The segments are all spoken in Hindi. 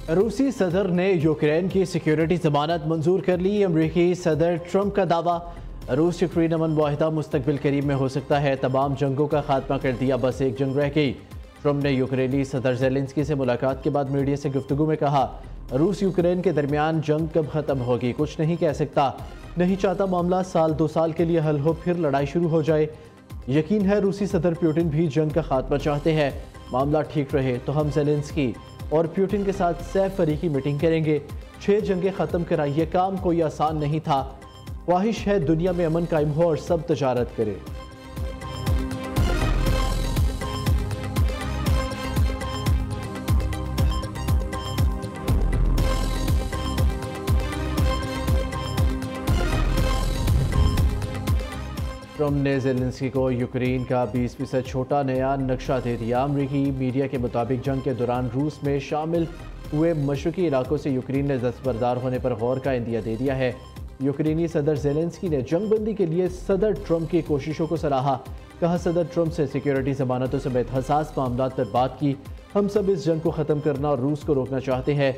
रूसी सदर ने यूक्रेन की सिक्योरिटी जमानत मंजूर कर ली। अमरीकी सदर ट्रंप का दावा, रूस यूक्रेन अमन मुआहिदा मुस्तकबिल करीब में हो सकता है। तमाम जंगों का खात्मा कर दिया, बस एक जंग रह गई। ट्रंप ने यूक्रेनी सदर ज़ेलेंस्की से मुलाकात के बाद मीडिया से गुफ्तगू में कहा, रूस यूक्रेन के दरमियान जंग कब ख़त्म होगी कुछ नहीं कह सकता। नहीं चाहता मामला साल 2 साल के लिए हल हो, फिर लड़ाई शुरू हो जाए। यकीन है रूसी सदर पुतिन भी जंग का खात्मा चाहते हैं। मामला ठीक रहे तो हम ज़ेलेंस्की और पुतिन के साथ सह फरीकी मीटिंग करेंगे। 6 जंगें ख़त्म कराइए, काम कोई आसान नहीं था। ख्वाहिश है दुनिया में अमन कायम हो और सब तजारत करें। ट्रंप ने ज़ेलेंस्की को यूक्रेन का 20% छोटा नया नक्शा दे दिया। अमरीकी मीडिया के मुताबिक जंग के दौरान रूस में शामिल हुए मशरकी इलाकों से यूक्रेन ने दस्तबरदार होने पर गौर का इंदिया दे दिया है। यूक्रेनी सदर ज़ेलेंस्की ने जंगबंदी के लिए सदर ट्रंप की कोशिशों को सराहा। कहा, सदर ट्रंप से सिक्योरिटी ज़मानतों समेत हसास मामला पर बात की। हम सब इस जंग को ख़त्म करना और रूस को रोकना चाहते हैं।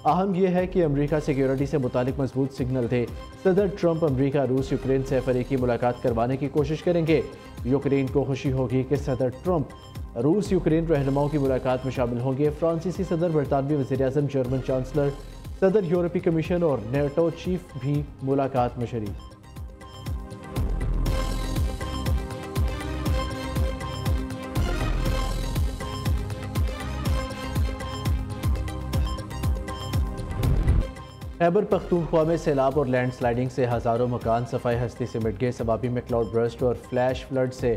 अहम यह है कि अमेरिका सिक्योरिटी से मुतालिक मजबूत सिग्नल थे। सदर ट्रंप अमेरिका रूस यूक्रेन से फरीकी मुलाकात करवाने की कोशिश करेंगे। यूक्रेन को खुशी होगी कि सदर ट्रंप रूस यूक्रेन रहनुमाओं की मुलाकात में शामिल होंगे। फ्रांसीसी सदर, बरतानवी वज़ीर-ए-आज़म, जर्मन चांसलर, सदर यूरोपीय कमीशन और नेटो चीफ भी मुलाकात में शरीक। खैबर पख्तूनख्वा में सैलाब और लैंडस्लाइडिंग से हज़ारों मकान सफ़ाई हस्ती से मिट गए। सबाबी में क्लाउड बर्स्ट और फ्लैश फ्लड से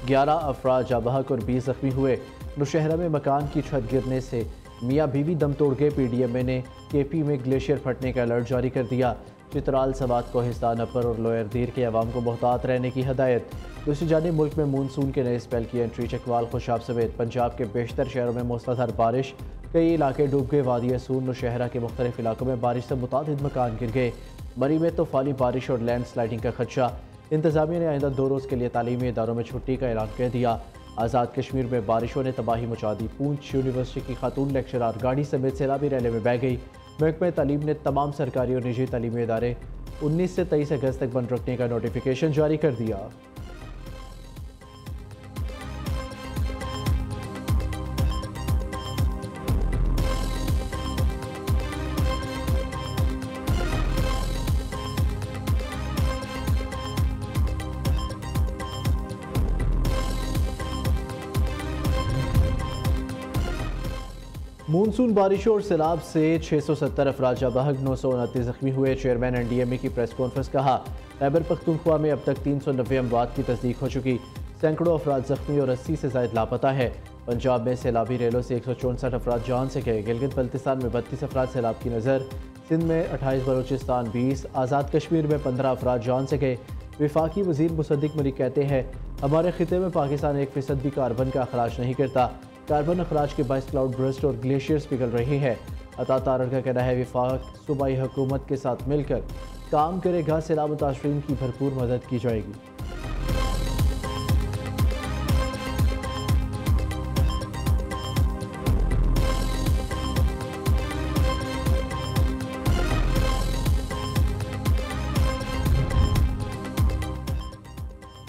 11 अफराद जाँ बहक और 20 जख्मी हुए। नौशहरा में मकान की छत गिरने से मियाँ बीवी दम तोड़ गए। PDMA ने KP में ग्लेशियर फटने का अलर्ट जारी कर दिया। चित्राल, सवात, कोहिस्तान, अपर और लोअर दीर के अवाम को मोहतात रहने की हदायत। दूसरी जानिब मुल्क में मानसून के नए स्पेल की एंट्री। चकवाल, खुशाब समेत पंजाब के बेशतर शहरों में मूसलाधार बारिश, कई इलाके डूब गए। वादी असून, नौशहरा के मुख्तलिफ इलाकों में बारिश से मुतादिद मकान गिर गए। मरी में तूफ़ानी बारिश और लैंड स्लाइडिंग का खदशा। इंतजामिया ने आइंदा 2 रोज़ के लिए तालीमी इदारों में छुट्टी का ऐलान कर दिया। आज़ाद कश्मीर में बारिशों ने तबाही मचा दी। पूंछ यूनिवर्सिटी की खातून लेक्चरार गाड़ी समेत सैलाबी रैली में बह गई। महकमा तालीम ने तमाम सरकारी और निजी तालीमी इदारे 19 से 23 अगस्त तक बंद रखने का नोटिफिकेशन जारी कर दिया। मानसून बारिशों और सैलाब से 670 अफराद जाँ बहक, 929 जख्मी हुए। चेयरमैन NDMA की प्रेस कॉन्फ्रेंस। कहा, खैबर पख्तूनख्वा में अब तक 390 अमवात की तस्दीक हो चुकी। सैकड़ों अफराद जख्मी और 80 से ज़ायद लापता है। पंजाब में सैलाबी रेलों से 164 अफराद जान से गए। गिलगित बल्तिस्तान में 32 अफराद सैलाब की नज़र। सिंध में 28, बलोचिस्तान 20, आज़ाद कश्मीर में 15 अफराद जान से गए। वफाकी वज़ीर मुसद्दिक मलिक कहते हैं, हमारे खिते में पाकिस्तान 1% भी कार्बन का अखराज नहीं करता। कार्बन अखराज के बायस क्लाउड बर्स्ट और ग्लेशियर्स पिघल रही है। अता तारड़ का कहना है, विफाक सूबाई हुकूमत के साथ मिलकर काम करेगा। सैलाब मुतासरीन की भरपूर मदद की जाएगी।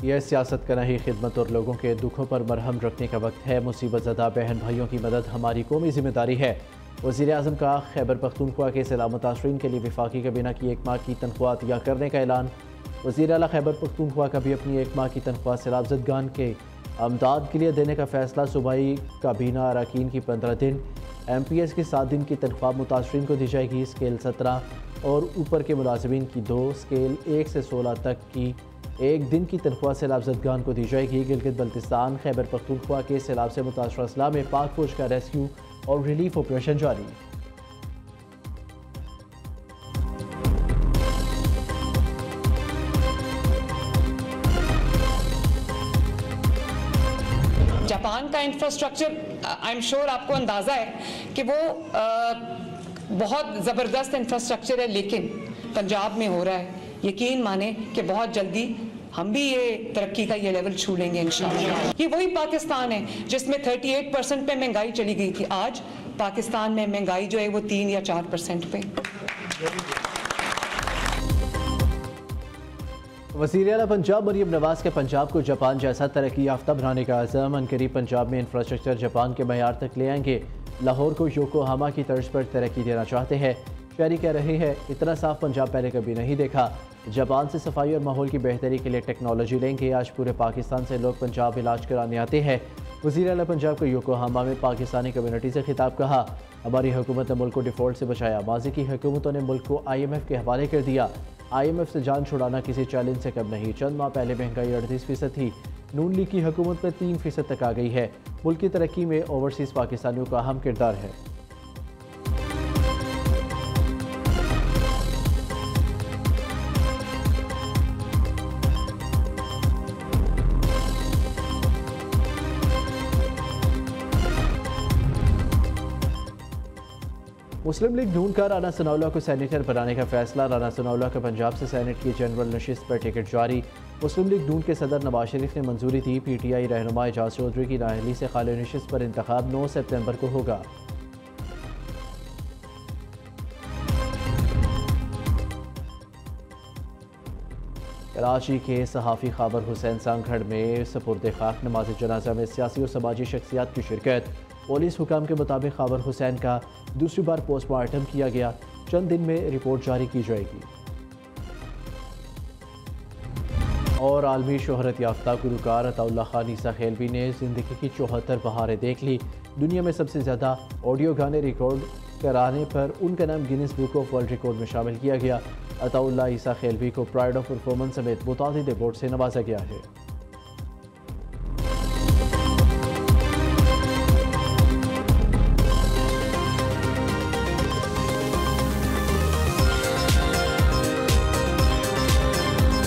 यह सियासत का नहीं, खिदमत और लोगों के दुखों पर मरहम रखने का वक्त है। मुसीबत ज़दा बहन भाइयों की मदद हमारी कौमी जिम्मेदारी है। वज़ीर-ए-आज़म का खैबर पख्तूनख्वा के सैलाब मुतासरीन के लिए वफाकी काबीना की 1 माह की तनख्वाह अतिया करने का ऐलान। वज़ीर आला खैबर पख्तूनख्वा का भी अपनी 1 माह की तनख्वाह सैलाब ज़दगान के अमदाद के लिए देने का फैसला। सूबाई काबीना अरकान की 15 दिन, MPS की 7 दिन की तनख्वाह मुतासरीन को दी जाएगी। स्केल 17 और ऊपर के मुलाजिमीन की 2, स्केल 1 से 16 तक की 1 दिन की तनख्वाह सैलाब ज़दगान को दी जाएगी। गिलगित बल्तिस्तान, खैबर पख्तूनख्वा के सैलाब से मुतासरा अजला में पाक फौज का रेस्क्यू और रिलीफ ऑपरेशन जारी। जापान का इंफ्रास्ट्रक्चर, आई एम श्योर आपको अंदाज़ा है कि वो बहुत ज़बरदस्त इंफ्रास्ट्रक्चर है, लेकिन पंजाब में हो रहा है। यकीन माने कि बहुत जल्दी हम भी ये तरक्की का ये लेवल छू लेंगे इंशाअल्लाह। ये वही पाकिस्तान है जिसमें 38% पे महंगाई चली गई थी, आज पाकिस्तान में महंगाई जो है वो 3 या 4% पे। वज़ीर आला पंजाब मरीम नवाज के पंजाब को जापान जैसा तरक्की याफ्ता बनाने का अज़म। अनकरीब पंजाब में इंफ्रास्ट्रक्चर जापान के मयार तक ले आएंगे। लाहौर को योकोहामा की तर्ज पर तरक्की देना चाहते हैं। शहरी कह रहे हैं इतना साफ पंजाब पहले कभी नहीं देखा। जापान से सफाई और माहौल की बेहतरी के लिए टेक्नोलॉजी लेंगे। आज पूरे पाकिस्तान से लोग पंजाब इलाज कराने आते हैं। वज़ीर आला पंजाब को योकोहामा में पाकिस्तानी कम्युनिटी से खिताब कहा, हमारी हुकूमत ने मुल्क को डिफ़ॉल्ट से बचाया। माजी की हुकूमतों ने मुल्क को IMF के हवाले कर दिया। IMF से जान छुड़ाना किसी चैलेंज से कम नहीं। चंद माह पहले महंगाई 38% थी। नून लीग की हुकूमत में 3% तक आ गई है। मुल्क की तरक्की में ओवरसीज़ पाकिस्तानियों का अहम किरदार है। मुस्लिम लीग नून का राना सनाउल्लाह को सेनेटर बनाने का फैसला। राना सनाउल्लाह का पंजाब से सेनेट की जनरल नशिस्त पर टिकट जारी। मुस्लिम लीग नून के सदर नवाज शरीफ ने मंजूरी दी। PTI रहनुमा एजाज चौधरी की नाअहली से खाली नशिस्त पर इंतखाब 9 सितंबर को होगा। कराची के सहाफ़ी खाबर हुसैन सांगढ़ में सपुर्द खाक नमाज जनाजा में सियासी और समाजी शख्सियात की शिरकत। पुलिस हुकाम के मुताबिक खाबर हुसैन का दूसरी बार पोस्टमार्टम किया गया। चंद दिन में रिपोर्ट जारी की जाएगी। और आलमी शोहरत याफ्ता गुलकार अताउल्लाह खान ईसा खेलवी ने ज़िंदगी की 74 बहारें देख ली। दुनिया में सबसे ज़्यादा ऑडियो गाने रिकॉर्ड कराने पर उनका नाम Guinness book of world record में शामिल किया गया। अताउल्लाह ईसा खेलवी को प्राइड ऑफ परफॉर्मेंस समेत मुतादिद अवार्ड से नवाजा गया है।